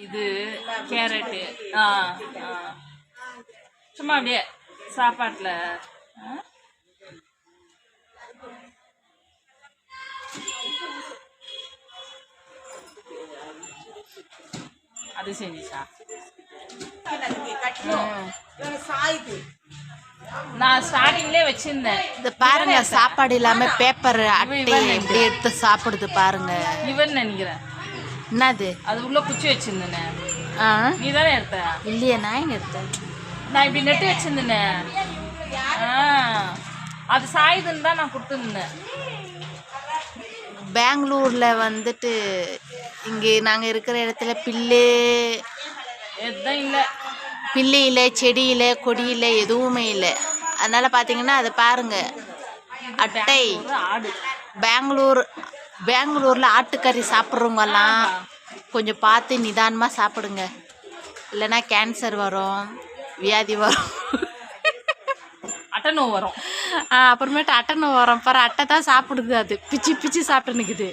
இது கேரட்டு. சும்மா அப்படியே சாப்பாட்டில் அது செஞ்சுச்சா? நான் ஸ்டார்டிங்லேயே வச்சிருந்தேன். இது பாருங்க, சாப்பாடு இல்லாம பேப்பர் அட்டை எப்படி எடுத்து சாப்பிடுது பாருங்க. இவன் நினைக்கிறேன். என்னது அது உள்ள குச்சி வச்சிருந்தேனே. நீ தானே எடுத்த? இல்லையே, நான் எங்க எடுத்தேன்? நான் இப்படி நெட்டு வச்சிருந்தேனே. அது சாயுதுன்னு தான் நான் கொடுத்துருந்தேன். பெங்களூர்ல வந்துட்டு இங்கே நாங்கள் இருக்கிற இடத்துல பில்லு எதுதான் இல்லை, பில்லு இல்லை, செடி இல்லை, கொடி இல்லை, எதுவுமே இல்லை. அதனால் பார்த்தீங்கன்னா அதை பாருங்கள், அட்டை. ஆடு. பெங்களூரில் ஆட்டுக்கறி சாப்பிட்றவங்கெல்லாம் கொஞ்சம் பார்த்து நிதானமாக சாப்பிடுங்க, இல்லைன்னா கேன்சர் வரும், வியாதி வரும், அட்டை நோவு வரும். அப்புறமேட்டு அட்டை நோவு வரும். பாரு, அட்டை தான் சாப்பிடுது, அது பிச்சு பிச்சு சாப்பிட்டு நிற்குது.